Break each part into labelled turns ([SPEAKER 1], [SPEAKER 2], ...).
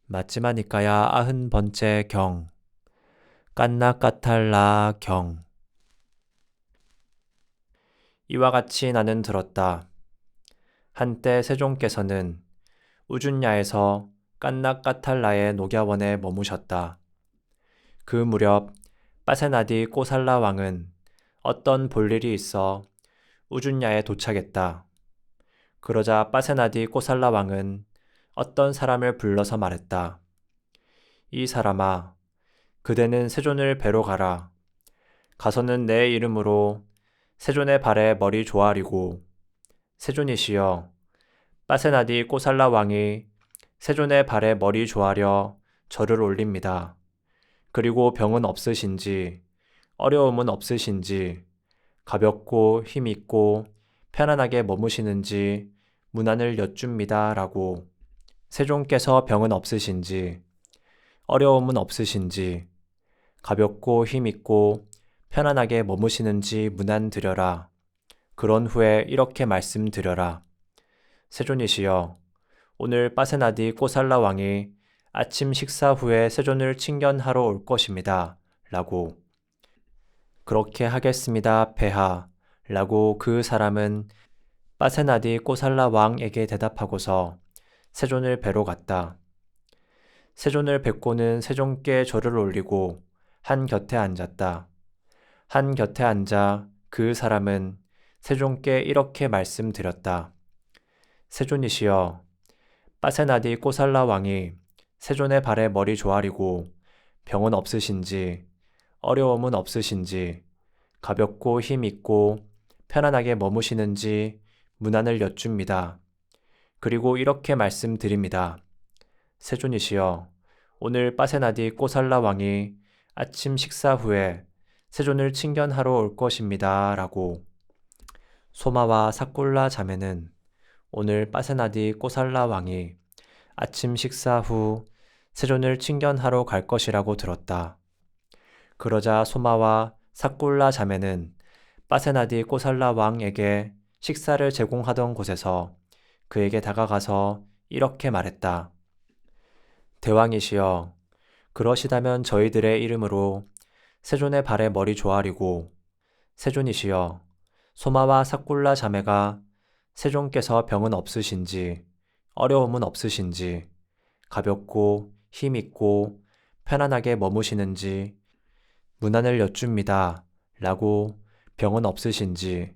[SPEAKER 1] 맞지마니까야 90번째 경 깐나까탈라 경 이와 같이 나는 들었다. 한때 세종께서는 우준야에서 깐나까탈라의 녹야원에 머무셨다. 그 무렵 빠세나디 꼬살라 왕은 어떤 볼일이 있어 우준야에 도착했다. 그러자 빠세나디 꼬살라 왕은 어떤 사람을 불러서 말했다. 이 사람아, 그대는 세존을 뵈러 가라. 가서는 내 이름으로 세존의 발에 머리 조아리고, 세존이시여, 빠세나디 꼬살라 왕이 세존의 발에 머리 조아려 절을 올립니다. 그리고 병은 없으신지, 어려움은 없으신지, 가볍고 힘있고 편안하게 머무시는지 문안을 여쭙니다. 라고 세종께서 병은 없으신지, 어려움은 없으신지, 가볍고 힘있고 편안하게 머무시는지 문안 드려라. 그런 후에 이렇게 말씀드려라. 세존이시여, 오늘 빠세나디 꼬살라 왕이 아침 식사 후에 세존을 친견하러 올 것입니다. 라고. 그렇게 하겠습니다, 폐하. 라고 그 사람은 빠세나디 꼬살라 왕에게 대답하고서 세존을 뵈러 갔다. 세존을 뵙고는 세종께 절을 올리고 한 곁에 앉았다. 한 곁에 앉아 그 사람은 세종께 이렇게 말씀드렸다. 세존이시여, 빠세나디 꼬살라 왕이 세존의 발에 머리 조아리고 병은 없으신지, 어려움은 없으신지, 가볍고 힘있고 편안하게 머무시는지 문안을 여쭙니다. 그리고 이렇게 말씀드립니다. 세존이시여, 오늘 빠세나디 꼬살라 왕이 아침 식사 후에 세존을 친견하러 올 것입니다. 라고. 소마와 사꿀라 자매는 오늘 빠세나디 꼬살라 왕이 아침 식사 후 세존을 친견하러 갈 것이라고 들었다. 그러자 소마와 사꿀라 자매는 빠세나디 꼬살라 왕에게 식사를 제공하던 곳에서 그에게 다가가서 이렇게 말했다. 대왕이시여, 그러시다면 저희들의 이름으로 세존의 발에 머리 조아리고, 세존이시여, 소마와 사꿀라 자매가 세종께서 병은 없으신지, 어려움은 없으신지, 가볍고 힘있고 편안하게 머무시는지 문안을 여쭙니다. 라고 병은 없으신지,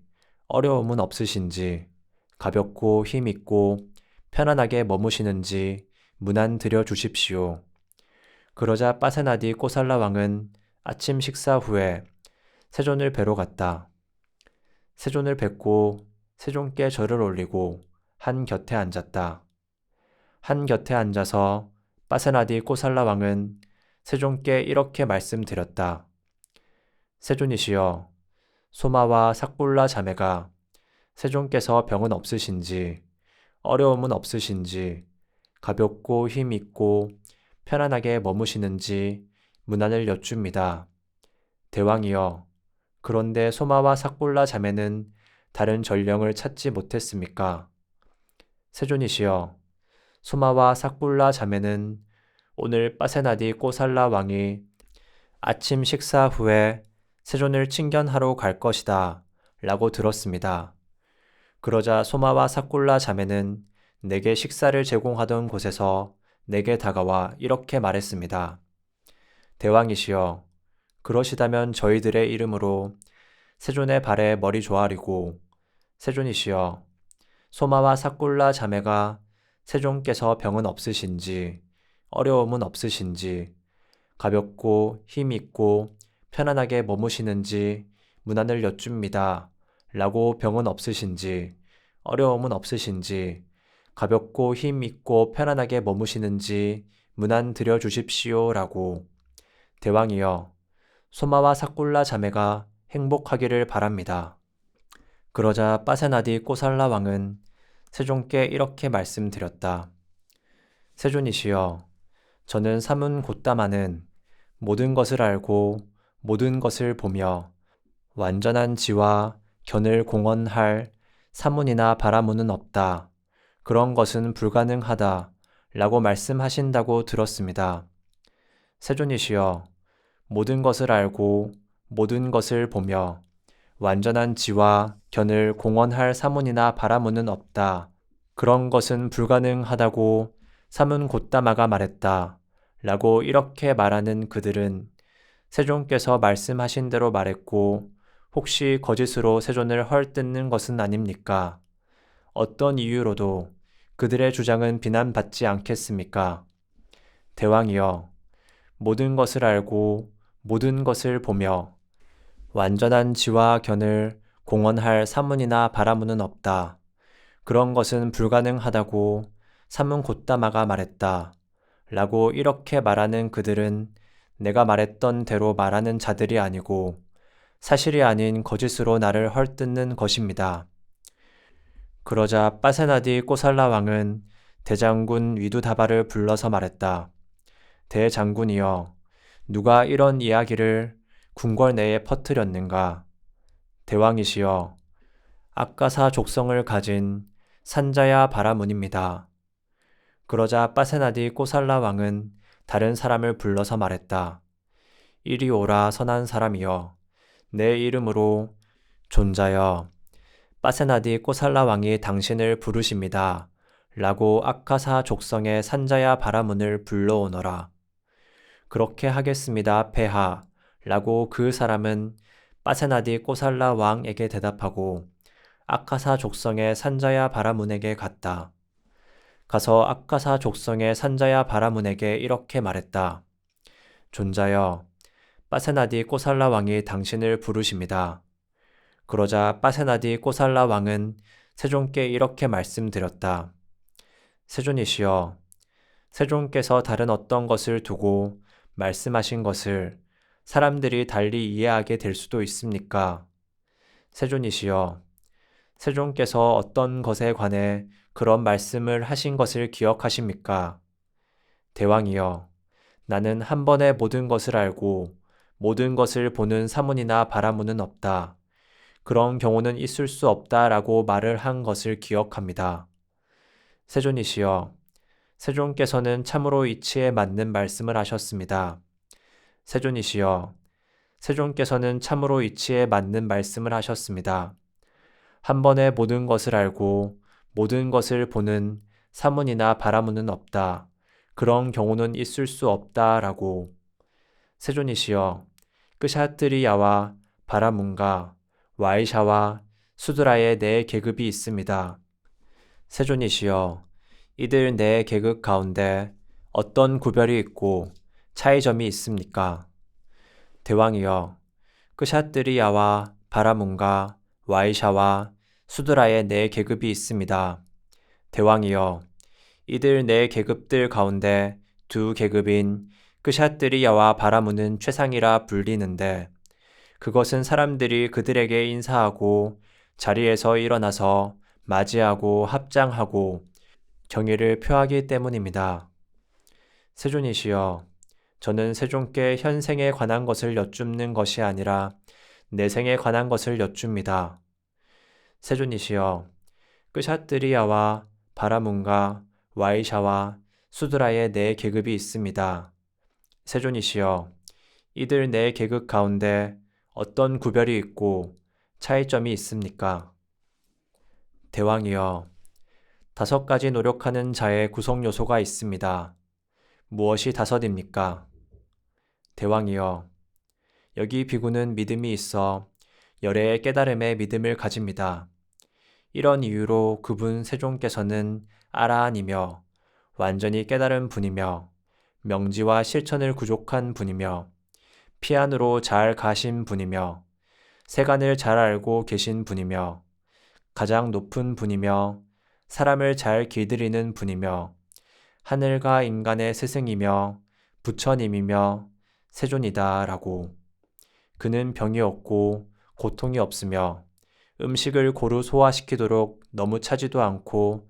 [SPEAKER 1] 어려움은 없으신지, 가볍고 힘있고 편안하게 머무시는지 문안 드려 주십시오. 그러자 빠세나디 꼬살라 왕은 아침 식사 후에 세존을 뵈러 갔다. 세존을 뵙고 세종께 절을 올리고 한 곁에 앉았다. 한 곁에 앉아서 빠세나디 꼬살라 왕은 세종께 이렇게 말씀드렸다. 세존이시여, 소마와 사꿀라 자매가 세종께서 병은 없으신지, 어려움은 없으신지, 가볍고 힘있고 편안하게 머무시는지 문안을 여쭙니다. 대왕이여, 그런데 소마와 사꿀라 자매는 다른 전령을 찾지 못했습니까? 세존이시여, 소마와 사꿀라 자매는 오늘 빠세나디 꼬살라 왕이 아침 식사 후에 세존을 친견하러 갈 것이다. 라고 들었습니다. 그러자 소마와 사꿀라 자매는 내게 식사를 제공하던 곳에서 내게 다가와 이렇게 말했습니다. 대왕이시여, 그러시다면 저희들의 이름으로 세존의 발에 머리 조아리고, 세존이시여, 소마와 사꿀라 자매가 세종께서 병은 없으신지, 어려움은 없으신지, 가볍고 힘있고 편안하게 머무시는지 문안을 여쭙니다. 라고 병은 없으신지, 어려움은 없으신지, 가볍고 힘있고 편안하게 머무시는지 문안 드려 주십시오. 라고. 대왕이여, 소마와 사꿀라 자매가 행복하기를 바랍니다. 그러자 빠세나디 꼬살라 왕은 세종께 이렇게 말씀드렸다. 세존이시여, 저는 사문 곧다마는 모든 것을 알고 모든 것을 보며 완전한 지와 견을 공언할 사문이나 바라문은 없다. 그런 것은 불가능하다. 라고 말씀하신다고 들었습니다. 세존이시여, 모든 것을 알고 모든 것을 보며 완전한 지와 견을 공언할 사문이나 바라문은 없다. 그런 것은 불가능하다고 사문 곧다마가 말했다. 라고 이렇게 말하는 그들은 세존께서 말씀하신 대로 말했고 혹시 거짓으로 세존을 헐뜯는 것은 아닙니까? 어떤 이유로도 그들의 주장은 비난받지 않겠습니까? 대왕이여, 모든 것을 알고 모든 것을 보며 완전한 지와 견을 공언할 사문이나 바라문은 없다. 그런 것은 불가능하다고 사문 곧다마가 말했다. 라고 이렇게 말하는 그들은 내가 말했던 대로 말하는 자들이 아니고 사실이 아닌 거짓으로 나를 헐뜯는 것입니다. 그러자 빠세나디 꼬살라 왕은 대장군 위두다바를 불러서 말했다. 대장군이여, 누가 이런 이야기를 궁궐 내에 퍼뜨렸는가? 대왕이시여, 아까사 족성을 가진 산자야 바라문입니다. 그러자 빠세나디 꼬살라 왕은 다른 사람을 불러서 말했다. 이리 오라 선한 사람이여, 내 이름으로 존자여, 빠세나디 꼬살라 왕이 당신을 부르십니다. 라고 아카사 족성의 산자야 바라문을 불러오너라. 그렇게 하겠습니다, 폐하. 라고 그 사람은 빠세나디 꼬살라 왕에게 대답하고 아카사 족성의 산자야 바라문에게 갔다. 가서 아카사 족성의 산자야 바라문에게 이렇게 말했다. 존자여, 빠세나디 꼬살라 왕이 당신을 부르십니다. 그러자 빠세나디 꼬살라 왕은 세존께 이렇게 말씀드렸다. 세존이시여, 세존께서 다른 어떤 것을 두고 말씀하신 것을 사람들이 달리 이해하게 될 수도 있습니까? 세존이시여, 세존께서 어떤 것에 관해 그런 말씀을 하신 것을 기억하십니까? 대왕이여, 나는 한 번에 모든 것을 알고 모든 것을 보는 사문이나 바라문은 없다. 그런 경우는 있을 수 없다라고 말을 한 것을 기억합니다. 세존이시여, 세존께서는 참으로 이치에 맞는 말씀을 하셨습니다. 세존이시여, 세존께서는 참으로 이치에 맞는 말씀을 하셨습니다. 한 번에 모든 것을 알고 모든 것을 보는 사문이나 바라문은 없다. 그런 경우는 있을 수 없다라고. 세존이시여, 끄샤트리야와 바라문과 와이샤와 수드라의 네 계급이 있습니다. 세존이시여, 이들 네 계급 가운데 어떤 구별이 있고 차이점이 있습니까? 대왕이여, 끄샤트리야와 바라문과 와이샤와 수드라의 네 계급이 있습니다. 대왕이여, 이들 네 계급들 가운데 두 계급인 끄샤트리야와 바라문은 최상이라 불리는데 그것은 사람들이 그들에게 인사하고 자리에서 일어나서 맞이하고 합장하고 경의를 표하기 때문입니다. 세존이시여, 저는 세존께 현생에 관한 것을 여쭙는 것이 아니라 내생에 관한 것을 여쭙니다. 세존이시여, 끄샤트리야와 바라문과 와이샤와 수드라의 네 계급이 있습니다. 세존이시여, 이들 네 계급 가운데 어떤 구별이 있고 차이점이 있습니까? 대왕이여, 5가지 노력하는 자의 구성 요소가 있습니다. 무엇이 5입니까? 대왕이여, 여기 비구는 믿음이 있어 열애의 깨달음에 믿음을 가집니다. 이런 이유로 그분 세존께서는 아라한이며 완전히 깨달은 분이며 명지와 실천을 구족한 분이며 피안으로 잘 가신 분이며 세간을 잘 알고 계신 분이며 가장 높은 분이며 사람을 잘 길들이는 분이며 하늘과 인간의 스승이며 부처님이며 세존이다 라고. 그는 병이 없고 고통이 없으며 음식을 고루 소화시키도록 너무 차지도 않고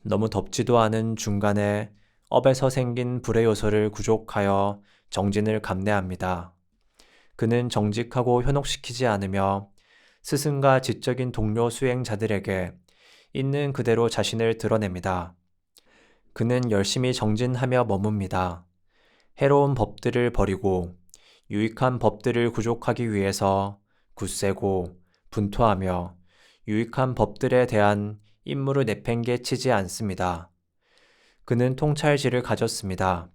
[SPEAKER 1] 너무 덥지도 않은 중간에 업에서 생긴 불의 요소를 구족하여 정진을 감내합니다. 그는 정직하고 현혹시키지 않으며 스승과 지적인 동료 수행자들에게 있는 그대로 자신을 드러냅니다. 그는 열심히 정진하며 머뭅니다. 해로운 법들을 버리고 유익한 법들을 구족하기 위해서 굳세고 분투하며 유익한 법들에 대한 임무를 내팽개치지 않습니다. 그는 통찰지를 가졌습니다.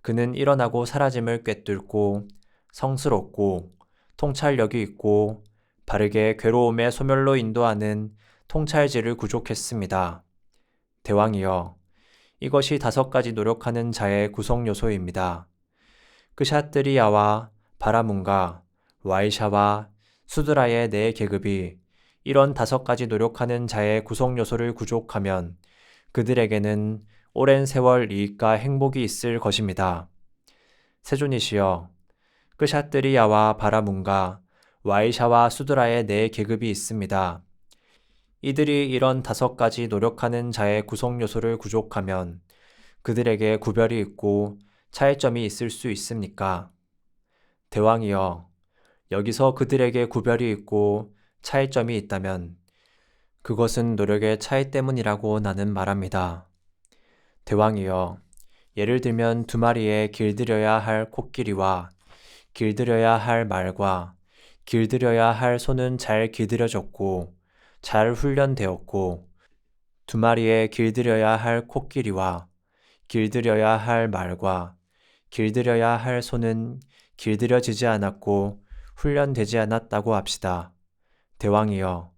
[SPEAKER 1] 그는 일어나고 사라짐을 꿰뚫고 성스럽고 통찰력이 있고 바르게 괴로움의 소멸로 인도하는 통찰지를 구족했습니다. 대왕이여, 이것이 5가지 노력하는 자의 구성 요소입니다. 끄샤뜨리야와 바라문가, 와이샤와 수드라의 4계급이 이런 5가지 노력하는 자의 구성 요소를 구족하면 그들에게는 오랜 세월 이익과 행복이 있을 것입니다. 세존이시여, 끄샤뜨리야와 바라문가, 와이샤와 수드라의 4계급이 있습니다. 이들이 이런 5가지 노력하는 자의 구성 요소를 구족하면 그들에게 구별이 있고 차이점이 있을 수 있습니까? 대왕이여, 여기서 그들에게 구별이 있고 차이점이 있다면 그것은 노력의 차이 때문이라고 나는 말합니다. 대왕이여, 예를 들면 2마리의 길들여야 할 코끼리와 길들여야 할 말과 길들여야 할 소는 잘 길들여졌고 잘 훈련되었고 2마리의 길들여야 할 코끼리와 길들여야 할 말과 길들여야 할 소는 길들여지지 않았고 훈련되지 않았다고 합시다. 대왕이여,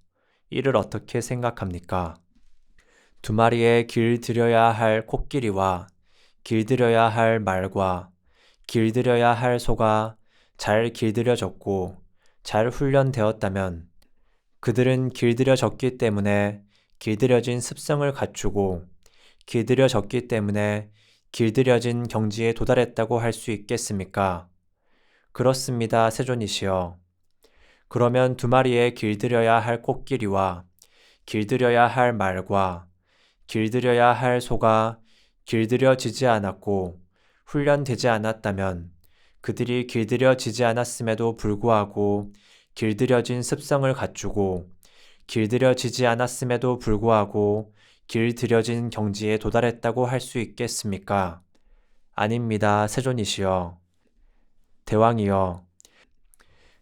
[SPEAKER 1] 이를 어떻게 생각합니까? 2마리의 길들여야 할 코끼리와 길들여야 할 말과 길들여야 할 소가 잘 길들여졌고 잘 훈련되었다면 그들은 길들여졌기 때문에 길들여진 습성을 갖추고 길들여졌기 때문에 길들여진 경지에 도달했다고 할 수 있겠습니까? 그렇습니다, 세존이시여. 그러면 2마리의 길들여야 할 코끼리와 길들여야 할 말과 길들여야 할 소가 길들여지지 않았고 훈련되지 않았다면 그들이 길들여지지 않았음에도 불구하고 길들여진 습성을 갖추고 길들여지지 않았음에도 불구하고 길들여진 경지에 도달했다고 할 수 있겠습니까? 아닙니다, 세존이시여. 대왕이여,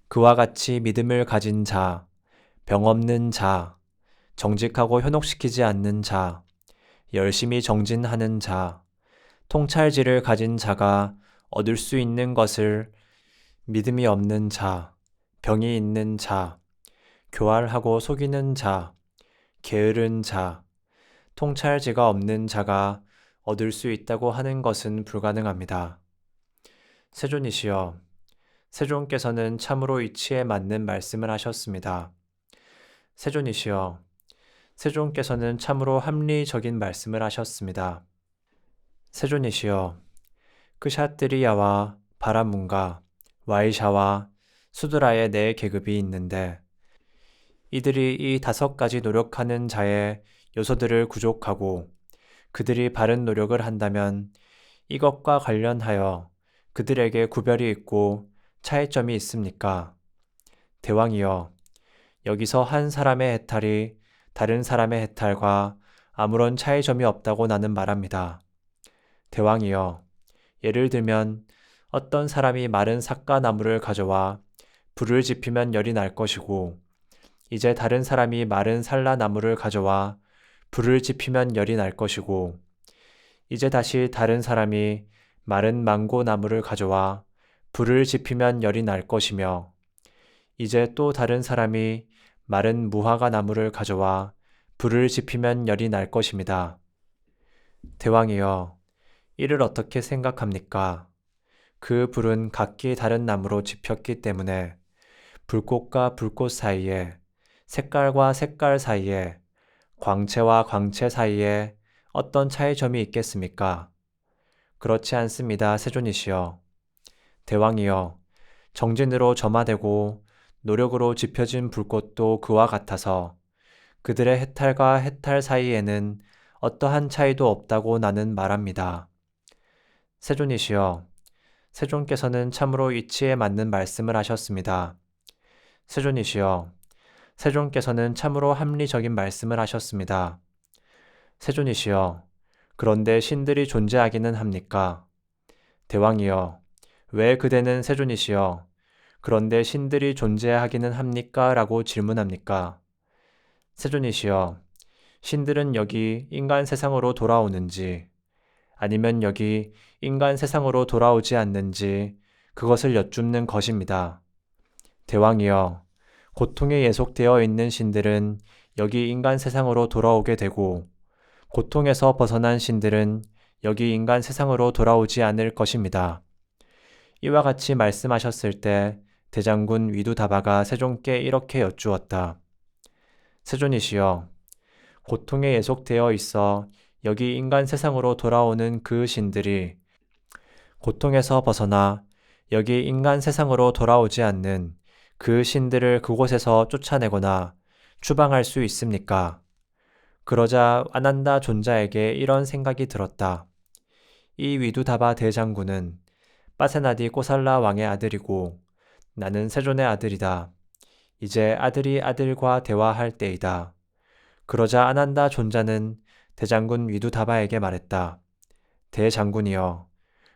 [SPEAKER 1] 그와 같이 믿음을 가진 자, 병없는 자, 정직하고 현혹시키지 않는 자, 열심히 정진하는 자, 통찰지를 가진 자가 얻을 수 있는 것을 믿음이 없는 자, 병이 있는 자, 교활하고 속이는 자, 게으른 자, 통찰지가 없는 자가 얻을 수 있다고 하는 것은 불가능합니다. 세존이시여, 세존께서는 참으로 이치에 맞는 말씀을 하셨습니다. 세존이시여, 세존께서는 참으로 합리적인 말씀을 하셨습니다. 세존이시여, 끄샤뜨리야와 바라문가, 와이샤와 수드라의 4계급이 있는데 이들이 이 5가지 노력하는 자의 요소들을 구족하고 그들이 바른 노력을 한다면 이것과 관련하여 그들에게 구별이 있고 차이점이 있습니까? 대왕이여, 여기서 한 사람의 해탈이 다른 사람의 해탈과 아무런 차이점이 없다고 나는 말합니다. 대왕이여, 예를 들면 어떤 사람이 마른 삿가나무를 가져와 불을 지피면 열이 날 것이고 이제 다른 사람이 마른 살라나무를 가져와 불을 지피면 열이 날 것이고 이제 다시 다른 사람이 마른 망고나무를 가져와 불을 지피면 열이 날 것이며 이제 또 다른 사람이 마른 무화과 나무를 가져와 불을 지피면 열이 날 것입니다. 대왕이여, 이를 어떻게 생각합니까? 그 불은 각기 다른 나무로 지폈기 때문에 불꽃과 불꽃 사이에, 색깔과 색깔 사이에, 광채와 광채 사이에 어떤 차이점이 있겠습니까? 그렇지 않습니다, 세존이시여. 대왕이여, 정진으로 점화되고 노력으로 지펴진 불꽃도 그와 같아서 그들의 해탈과 해탈 사이에는 어떠한 차이도 없다고 나는 말합니다. 세존이시여, 세존께서는 참으로 이치에 맞는 말씀을 하셨습니다. 세존이시여, 세존께서는 참으로 합리적인 말씀을 하셨습니다. 세존이시여, 그런데 신들이 존재하기는 합니까? 대왕이여, 왜 그대는 세존이시여? 그런데 신들이 존재하기는 합니까? 라고 질문합니까? 세존이시여, 신들은 여기 인간 세상으로 돌아오는지, 아니면 여기 인간 세상으로 돌아오지 않는지 그것을 여쭙는 것입니다. 대왕이여, 고통에 예속되어 있는 신들은 여기 인간 세상으로 돌아오게 되고, 고통에서 벗어난 신들은 여기 인간 세상으로 돌아오지 않을 것입니다. 이와 같이 말씀하셨을 때 대장군 위두다바가 세존께 이렇게 여쭈었다. 세존이시여, 고통에 예속되어 있어 여기 인간 세상으로 돌아오는 그 신들이 고통에서 벗어나 여기 인간 세상으로 돌아오지 않는 그 신들을 그곳에서 쫓아내거나 추방할 수 있습니까? 그러자 아난다 존자에게 이런 생각이 들었다. 이 위두다바 대장군은 빠세나디 꼬살라 왕의 아들이고 나는 세존의 아들이다. 이제 아들이 아들과 대화할 때이다. 그러자 아난다 존자는 대장군 위두다바에게 말했다. 대장군이여,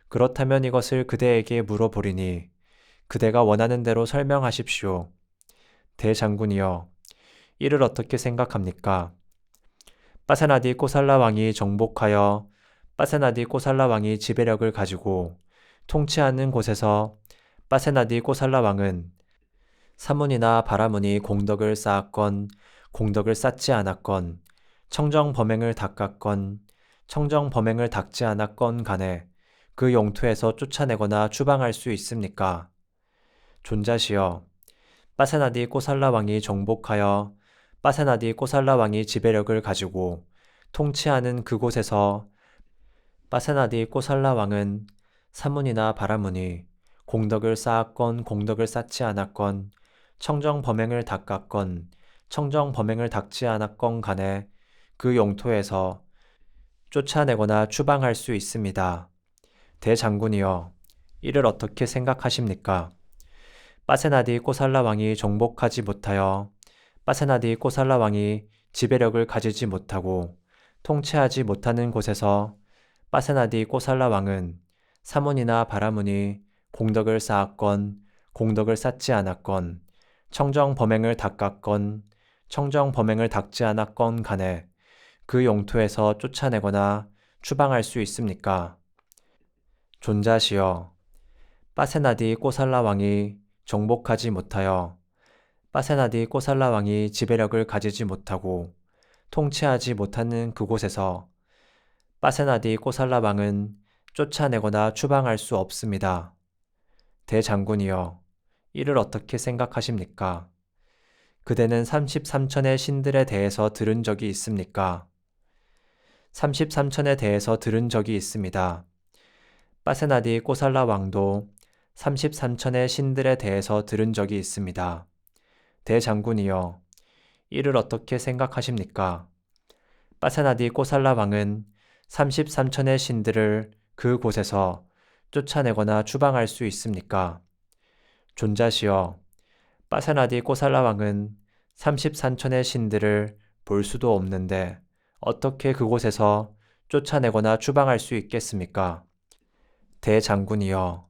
[SPEAKER 1] 그렇다면 이것을 그대에게 물어보리니 그대가 원하는 대로 설명하십시오. 대장군이여, 이를 어떻게 생각합니까? 빠세나디 꼬살라 왕이 정복하여 빠세나디 꼬살라 왕이 지배력을 가지고 통치하는 곳에서 빠세나디 꼬살라 왕은 사문이나 바라문이 공덕을 쌓았건 공덕을 쌓지 않았건 청정 범행을 닦았건 청정 범행을 닦지 않았건 간에 그 영토에서 쫓아내거나 추방할 수 있습니까? 존자시여, 빠세나디 꼬살라 왕이 정복하여 빠세나디 꼬살라 왕이 지배력을 가지고 통치하는 그곳에서 빠세나디 꼬살라 왕은 사문이나 바라문이 공덕을 쌓았건 공덕을 쌓지 않았건 청정 범행을 닦았건 청정 범행을 닦지 않았건 간에 그 영토에서 쫓아내거나 추방할 수 있습니다. 대장군이여, 이를 어떻게 생각하십니까? 빠세나디 꼬살라 왕이 정복하지 못하여 빠세나디 꼬살라 왕이 지배력을 가지지 못하고 통치하지 못하는 곳에서 빠세나디 꼬살라 왕은 사문이나 바라문이 공덕을 쌓았건 공덕을 쌓지 않았건 청정 범행을 닦았건 청정 범행을 닦지 않았건 간에 그 영토에서 쫓아내거나 추방할 수 있습니까? 존자시여, 빠세나디 꼬살라 왕이 정복하지 못하여 빠세나디 꼬살라 왕이 지배력을 가지지 못하고 통치하지 못하는 그곳에서 빠세나디 꼬살라 왕은 쫓아내거나 추방할 수 없습니다. 대장군이여, 이를 어떻게 생각하십니까? 그대는 33천의 신들에 대해서 들은 적이 있습니까? 33천에 대해서 들은 적이 있습니다. 빠세나디 꼬살라 왕도 33천의 신들에 대해서 들은 적이 있습니다. 대장군이여, 이를 어떻게 생각하십니까? 빠세나디 꼬살라 왕은 33천의 신들을 그 곳에서 쫓아내거나 추방할 수 있습니까? 존자시여, 빠세나디 꼬살라 왕은 33천의 신들을 볼 수도 없는데 어떻게 그곳에서 쫓아내거나 추방할 수 있겠습니까? 대장군이여,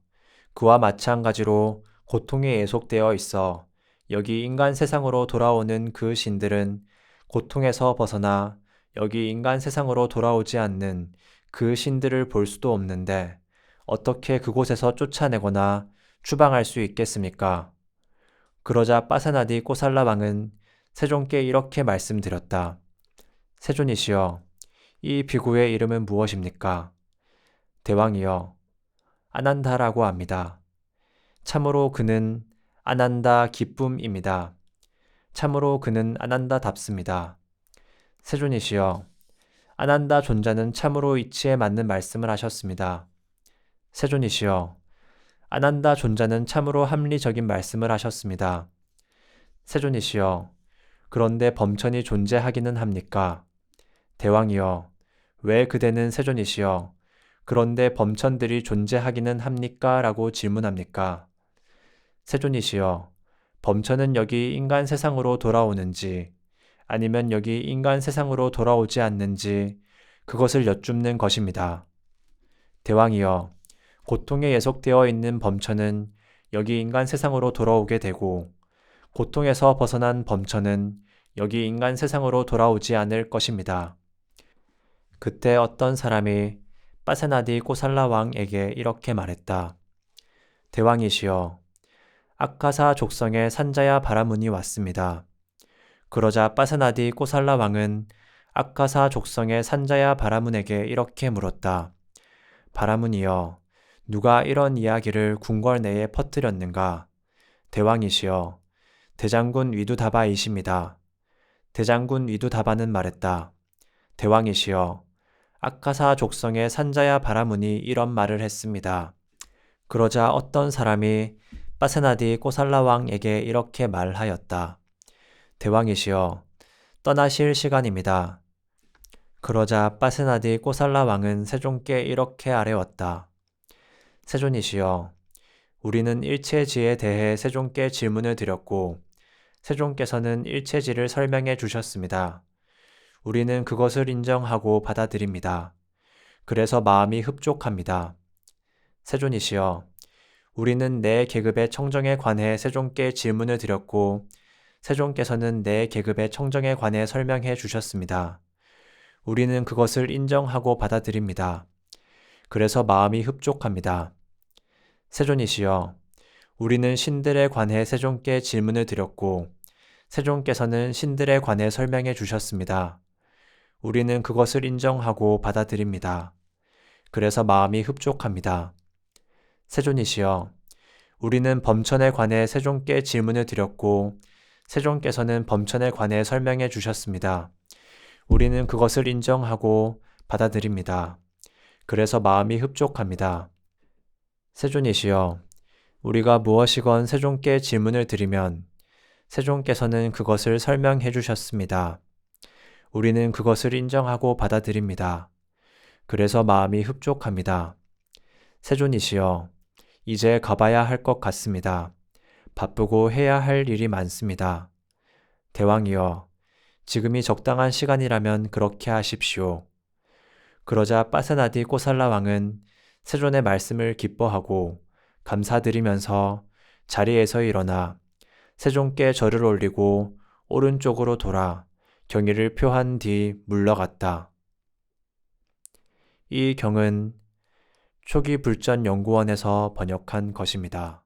[SPEAKER 1] 그와 마찬가지로 고통에 예속되어 있어 여기 인간 세상으로 돌아오는 그 신들은 고통에서 벗어나 여기 인간 세상으로 돌아오지 않는 그 신들을 볼 수도 없는데 어떻게 그곳에서 쫓아내거나 추방할 수 있겠습니까? 그러자 빠세나디 꼬살라 왕은 세존께 이렇게 말씀드렸다. 세존이시여, 이 비구의 이름은 무엇입니까? 대왕이여, 아난다라고 합니다. 참으로 그는 아난다 기쁨입니다. 참으로 그는 아난다답습니다. 세존이시여, 아난다 존자는 참으로 이치에 맞는 말씀을 하셨습니다. 세존이시여, 아난다 존자는 참으로 합리적인 말씀을 하셨습니다. 세존이시여, 그런데 범천이 존재하기는 합니까? 대왕이여, 왜 그대는 세존이시여, 그런데 범천들이 존재하기는 합니까? 라고 질문합니까? 세존이시여, 범천은 여기 인간 세상으로 돌아오는지 아니면 여기 인간 세상으로 돌아오지 않는지 그것을 여쭙는 것입니다. 대왕이여, 고통에 예속되어 있는 범처는 여기 인간 세상으로 돌아오게 되고 고통에서 벗어난 범처는 여기 인간 세상으로 돌아오지 않을 것입니다. 그때 어떤 사람이 빠세나디 꼬살라 왕에게 이렇게 말했다. 대왕이시여, 아카사 족성의 산자야 바라문이 왔습니다. 그러자 빠세나디 꼬살라 왕은 아카사 족성의 산자야 바라문에게 이렇게 물었다. 바라문이여, 누가 이런 이야기를 궁궐 내에 퍼뜨렸는가? 대왕이시여, 대장군 위두다바이십니다. 대장군 위두다바는 말했다. 대왕이시여, 아카사 족성의 산자야 바라문이 이런 말을 했습니다. 그러자 어떤 사람이 빠세나디 꼬살라 왕에게 이렇게 말하였다. 대왕이시여, 떠나실 시간입니다. 그러자 빠세나디 꼬살라 왕은 세종께 이렇게 아뢰었다. 세존이시여, 우리는 일체지에 대해 세종께 질문을 드렸고 세종께서는 일체지를 설명해 주셨습니다. 우리는 그것을 인정하고 받아들입니다. 그래서 마음이 흡족합니다. 세존이시여, 우리는 내 계급의 청정에 관해 세종께 질문을 드렸고 세종께서는 내 계급의 청정에 관해 설명해 주셨습니다. 우리는 그것을 인정하고 받아들입니다. 그래서 마음이 흡족합니다. 세존이시여, 우리는 신들에 관해 세종께 질문을 드렸고 세종께서는 신들에 관해 설명해 주셨습니다. 우리는 그것을 인정하고 받아들입니다. 그래서 마음이 흡족합니다. 세존이시여, 우리는 범천에 관해 세종께 질문을 드렸고 세종께서는 범천에 관해 설명해 주셨습니다. 우리는 그것을 인정하고 받아들입니다. 그래서 마음이 흡족합니다. 세존이시여, 우리가 무엇이건 세종께 질문을 드리면 세종께서는 그것을 설명해 주셨습니다. 우리는 그것을 인정하고 받아들입니다. 그래서 마음이 흡족합니다. 세존이시여, 이제 가봐야 할 것 같습니다. 바쁘고 해야 할 일이 많습니다. 대왕이여, 지금이 적당한 시간이라면 그렇게 하십시오. 그러자 빠세나디 꼬살라 왕은 세존의 말씀을 기뻐하고 감사드리면서 자리에서 일어나 세종께 절을 올리고 오른쪽으로 돌아 경의를 표한 뒤 물러갔다. 이 경은 초기 불전 연구원에서 번역한 것입니다.